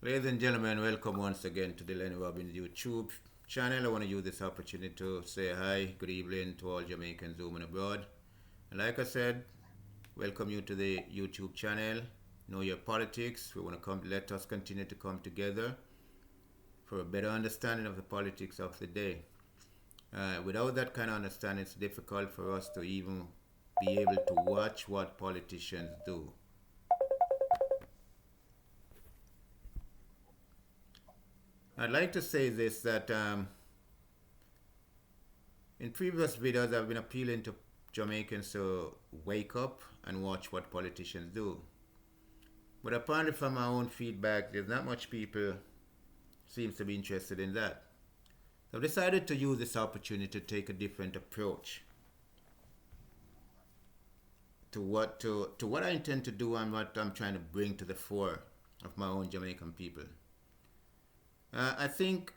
Ladies and gentlemen, welcome once again to the Lenny Robbins YouTube channel. I want to use this opportunity to say hi, good evening to all Jamaicans home and abroad. And like I said, welcome you to the YouTube channel, Know Your Politics. We want to let us continue to come together for a better understanding of the politics of the day. Without that kind of understanding, it's difficult for us to even be able to watch what politicians do. I'd like to say this that in previous videos I've been appealing to Jamaicans to wake up and watch what politicians do. But apparently from my own feedback, there's not much people seems to be interested in that. So I've decided to use this opportunity to take a different approach to what I intend to do and what I'm trying to bring to the fore of my own Jamaican people. I think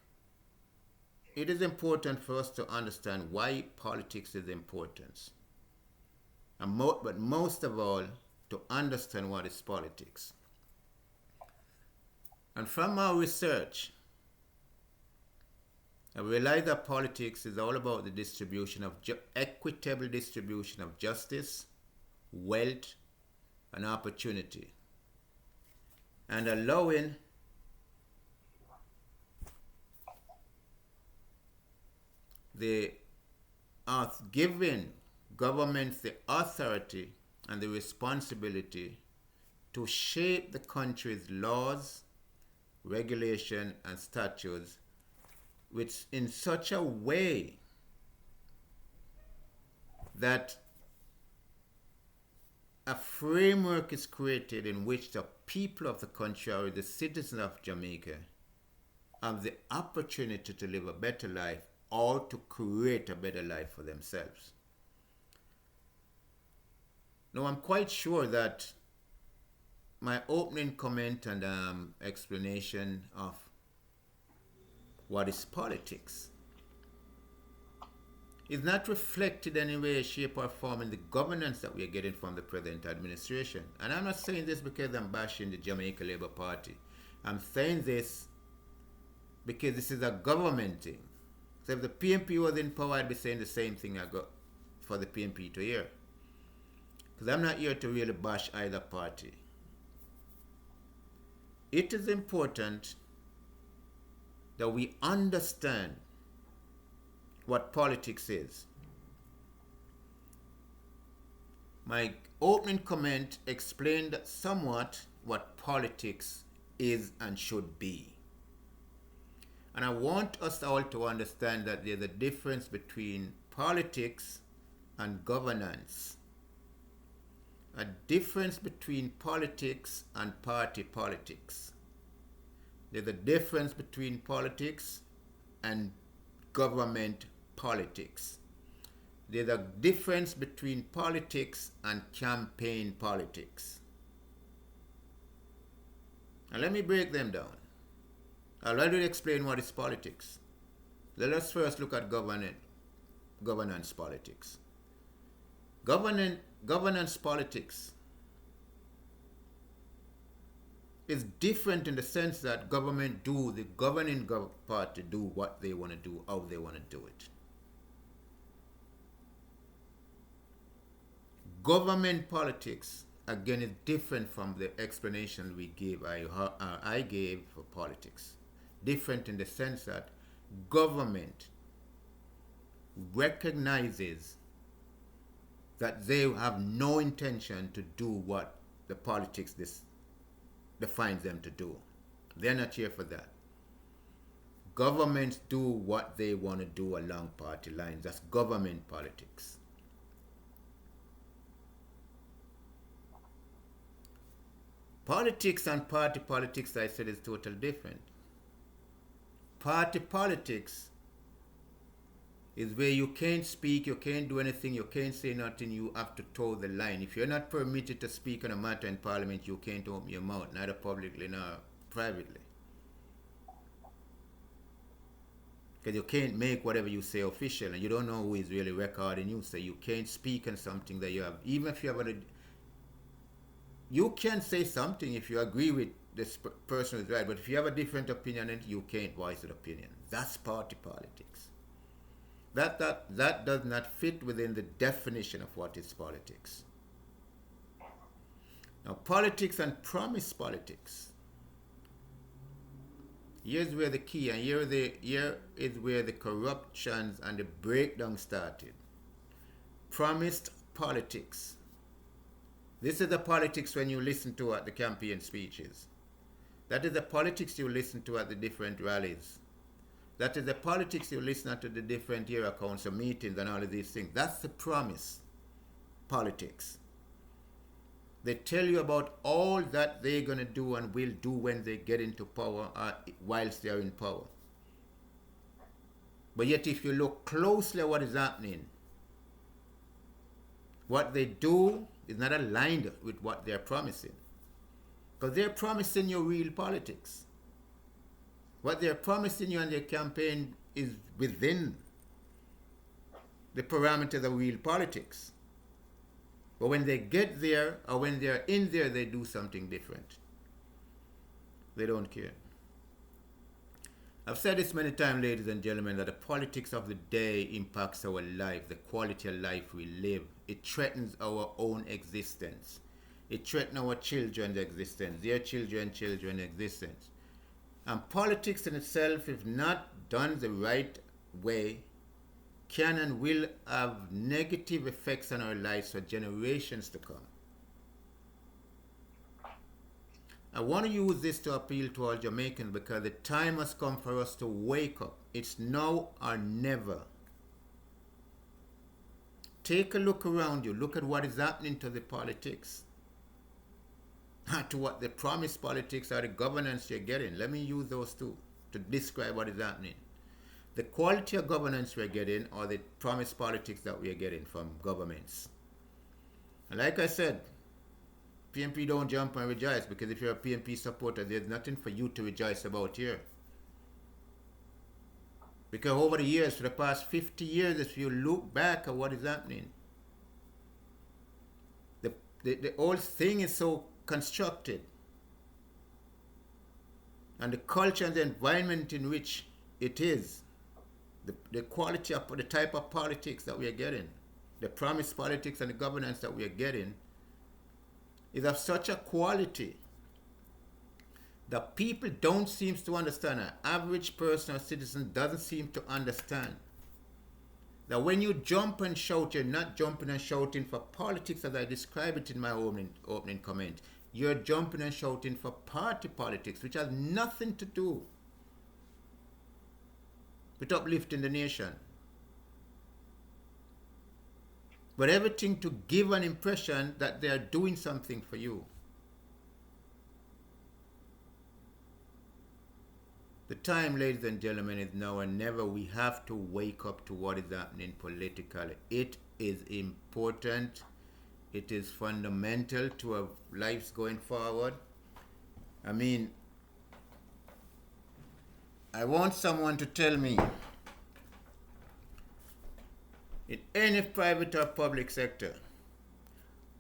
it is important for us to understand why politics is important. But most of all, to understand what is politics. And from our research, I realize that politics is all about the distribution of equitable distribution of justice, wealth, and opportunity, and allowing giving governments the authority and the responsibility to shape the country's laws, regulation, and statutes, which in such a way that a framework is created in which the people of the country or the citizens of Jamaica have the opportunity to live a better life or to create a better life for themselves. Now, I'm quite sure that my opening comment and explanation of what is politics is not reflected in any way, shape, or form in the governance that we are getting from the present administration. And I'm not saying this because I'm bashing the Jamaica Labour Party. I'm saying this because this is a government thing. So if the PNP was in power, I'd be saying the same thing I got for the PNP to hear. Because I'm not here to really bash either party. It is important that we understand what politics is. My opening comment explained somewhat what politics is and should be. And I want us all to understand that there's a difference between politics and governance. A difference between politics and party politics. There's a difference between politics and government politics. There's a difference between politics and campaign politics. And let me break them down. I'll already explain what is politics. Let us first look at governance politics. Governance politics is different in the sense that the governing party do what they want to do, how they want to do it. Government politics, again, is different from the explanation I gave for politics. Different in the sense that government recognizes that they have no intention to do what the politics defines them to do. They're not here for that. Governments do what they want to do along party lines. That's government politics. Politics and party politics, I said, is totally different. Party politics is where you can't speak, you can't do anything, you can't say nothing, you have to toe the line. If you're not permitted to speak on a matter in Parliament, you can't open your mouth, neither publicly nor privately. Because you can't make whatever you say official, and you don't know who is really recording you, so you can't speak on something that you have, even if you have You can say something if you agree with this person is right, but if you have a different opinion, then you can't voice an opinion. That's party politics. That does not fit within the definition of what is politics. Now, politics and promise politics. Here's where the key, and here is where the corruptions and the breakdown started. Promised politics. This is the politics when you listen to at the campaign speeches. That is the politics you listen to at the different rallies. That is the politics you listen to the different area council meetings and all of these things. That's the promise politics. They tell you about all that they're going to do and will do when they get into power whilst they're in power. But yet if you look closely at what is happening, what they do is not aligned with what they're promising. Because they're promising you real politics. What they're promising you on their campaign is within the parameters of real politics. But when they get there, or when they're in there, they do something different. They don't care. I've said this many times, ladies and gentlemen, that the politics of the day impacts our life, the quality of life we live. It threatens our own existence. It threatens our children's existence, their children's existence. And politics in itself, if not done the right way, can and will have negative effects on our lives for generations to come. I want to use this to appeal to all Jamaicans because the time has come for us to wake up. It's now or never. Take a look around you. Look at what is happening to the politics. To what the promised politics or the governance you're getting. Let me use those two to describe what is happening. The quality of governance we're getting or the promised politics that we're getting from governments. And like I said, PNP don't jump and rejoice, because if you're a PNP supporter, there's nothing for you to rejoice about here. Because over the years, for the past 50 years, if you look back at what is happening, the whole thing is so constructed. And the culture and the environment in which it is, the quality of the type of politics that we are getting, the promised politics and the governance that we are getting, is of such a quality that people don't seem to understand. An average person or citizen doesn't seem to understand that when you jump and shout, you're not jumping and shouting for politics as I describe it in my opening comment. You're jumping and shouting for party politics, which has nothing to do with uplifting the nation, but everything to give an impression that they are doing something for you. The time, ladies and gentlemen, is now and never. We have to wake up to what is happening politically. It is important. It is fundamental to our lives going forward. I mean, I want someone to tell me, in any private or public sector,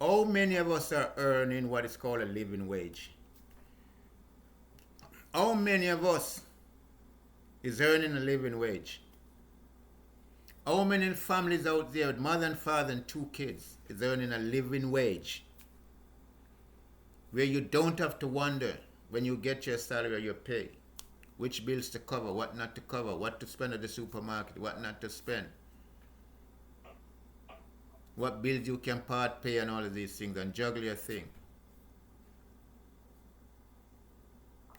how many of us are earning what is called a living wage? How many of us is earning a living wage? How many families out there with mother and father and 2 kids is earning a living wage, where you don't have to wonder when you get your salary or your pay which bills to cover, what not to cover, what to spend at the supermarket, what not to spend, what bills you can part pay, and all of these things, and juggle your thing?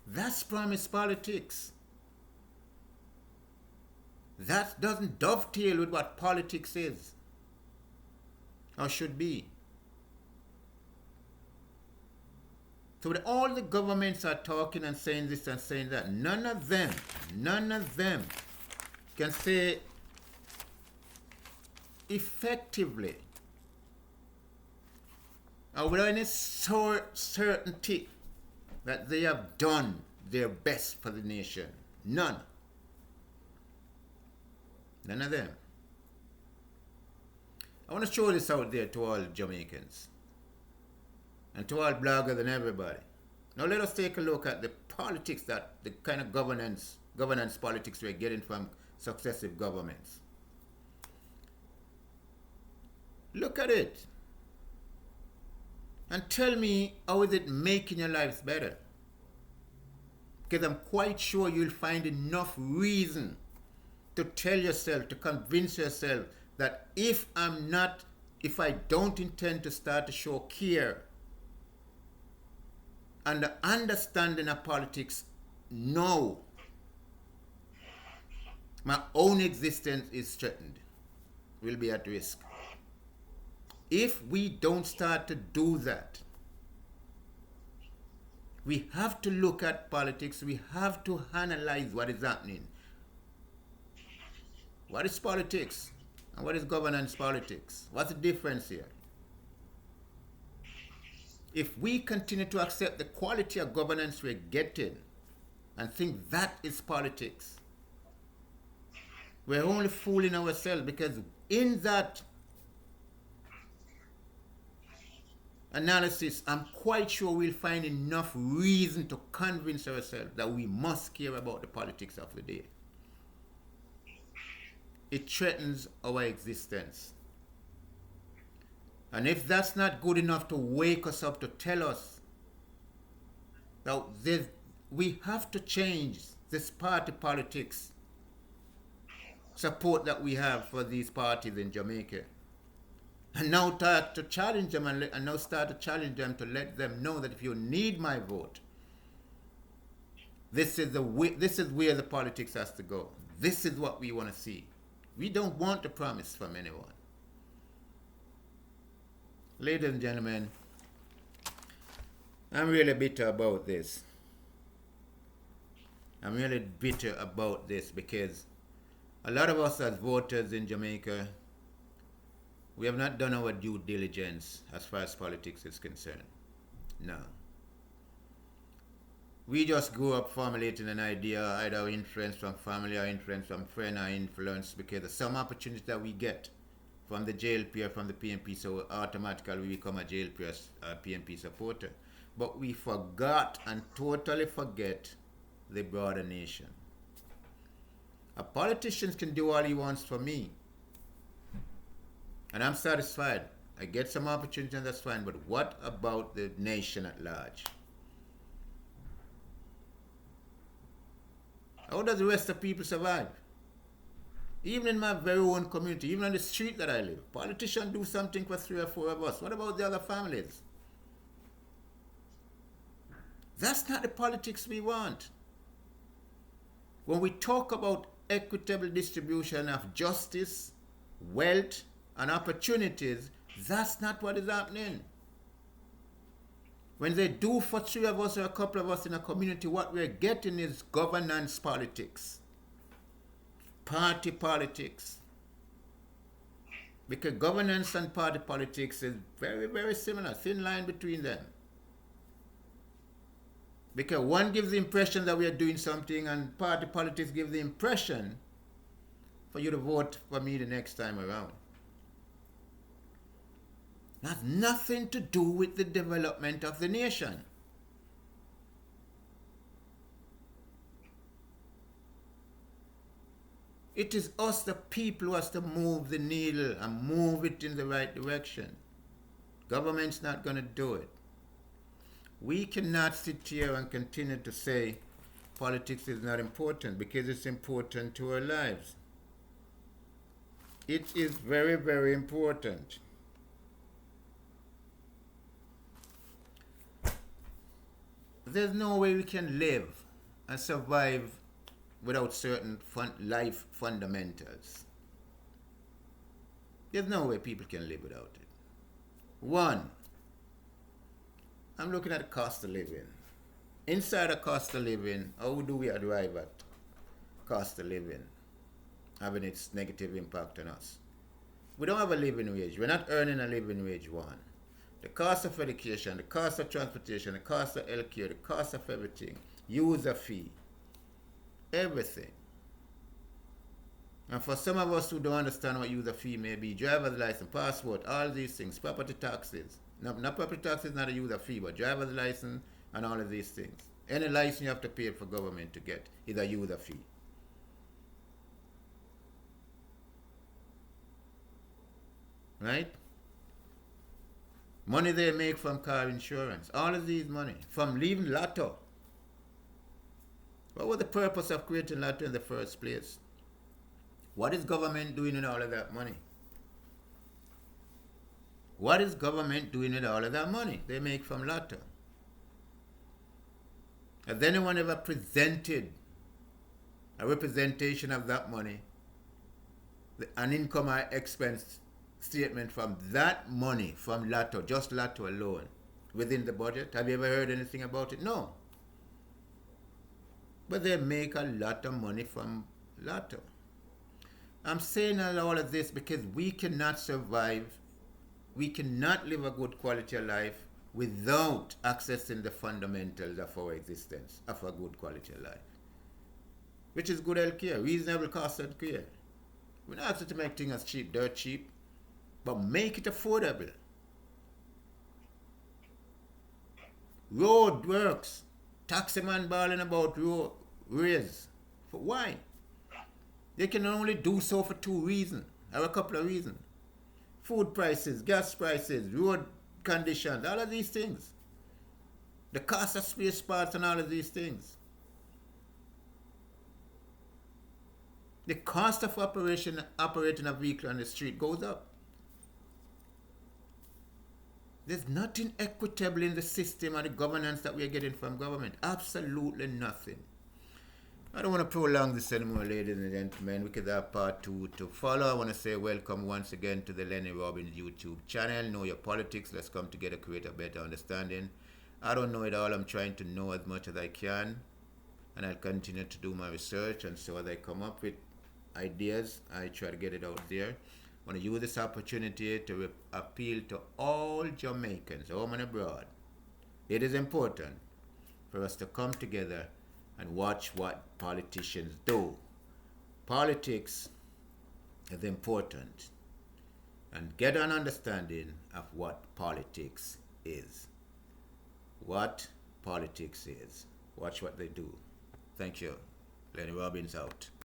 That's promise politics. That doesn't dovetail with what politics is or should be. So all the governments are talking and saying this and saying that. None of them can say effectively or with any certainty that they have done their best for the nation. None of them. I want to show this out there to all Jamaicans. and to all bloggers and everybody. Now let us take a look at the politics, that the kind of governance politics we're getting from successive governments. Look at it and tell me, how is it making your lives better? Because I'm quite sure you'll find enough reason to tell yourself, to convince yourself that if I don't intend to start to show care and the understanding of politics, no, my own existence is threatened, will be at risk. If we don't start to do that, we have to look at politics, we have to analyze what is happening. What is politics and what is governance politics? What's the difference here? If we continue to accept the quality of governance we're getting and think that is politics, we're only fooling ourselves, because in that analysis, I'm quite sure we'll find enough reason to convince ourselves that we must care about the politics of the day. It threatens our existence. And if that's not good enough to wake us up, to tell us that we have to change this party politics support that we have for these parties in Jamaica, and now start to challenge them and to let them know that if you need my vote, this is where the politics has to go. This is what we want to see. We don't want a promise from anyone. Ladies and gentlemen, I'm really bitter about this. I'm really bitter about this because a lot of us as voters in Jamaica, we have not done our due diligence as far as politics is concerned. No. We just grew up formulating an idea, either influence from family or influence from friend or influence because of some opportunities that we get from the JLP or from the PNP, so automatically we become a JLP or PNP supporter. But we forgot and totally forget the broader nation. A politician can do all he wants for me, and I'm satisfied. I get some opportunity and that's fine, but what about the nation at large? How does the rest of people survive? Even in my very own community, even on the street that I live, politicians do something for 3 or 4 of us. What about the other families? That's not the politics we want. When we talk about equitable distribution of justice, wealth, and opportunities, that's not what is happening. When they do for 3 of us or a couple of us in a community, what we're getting is governance politics, party politics. Because governance and party politics is very, very similar, thin line between them. Because one gives the impression that we are doing something, and party politics gives the impression for you to vote for me the next time around. It has nothing to do with the development of the nation. It is us, the people, who has to move the needle and move it in the right direction. Government's not going to do it. We cannot sit here and continue to say politics is not important, because it's important to our lives. It is very, very important. There's no way we can live and survive without certain life fundamentals. There's no way people can live without it. One, I'm looking at the cost of living. Inside the cost of living, how do we arrive at cost of living having its negative impact on us? We don't have a living wage. We're not earning a living wage, one. The cost of education, the cost of transportation, the cost of healthcare, the cost of everything, user fee, everything. And for some of us who don't understand what user fee may be, driver's license, passport, all these things, property taxes, Not property tax is not a user fee, but driver's license and all of these things. Any license you have to pay for government to get is a user fee. Right? Money they make from car insurance. All of these money. From leaving Lotto. What was the purpose of creating Lotto in the first place? What is government doing with all of that money? What is government doing with all of that money they make from Lotto? Has anyone ever presented a representation of that money, an income or expense statement from that money, from Lotto, just Lotto alone, within the budget? Have you ever heard anything about it? No. But they make a lot of money from Lotto. I'm saying all of this because we cannot survive, we cannot live a good quality of life without accessing the fundamentals of our existence, of a good quality of life. Which is good health care, reasonable cost health care. We're not asking to make things cheap, dirt cheap, but make it affordable. Road works. Taxi man bawling about road raise. For why? They can only do so for two reasons, or a couple of reasons. Food prices, gas prices, road conditions, all of these things. The cost of space parts and all of these things. The cost of operating a vehicle on the street goes up. There's nothing equitable in the system or the governance that we're getting from government. Absolutely nothing. I don't want to prolong this anymore, ladies and gentlemen. We could have part 2 to follow. I want to say welcome once again to the Lennie Robbins YouTube channel. Know your politics. Let's come together, create a better understanding. I don't know it all. I'm trying to know as much as I can. And I'll continue to do my research. And so as I come up with ideas, I try to get it out there. I want to use this opportunity to appeal to all Jamaicans, home and abroad. It is important for us to come together and watch what politicians do. Politics is important, and get an understanding of what politics is. What politics is. Watch what they do. Thank you. Lennie Robbins out.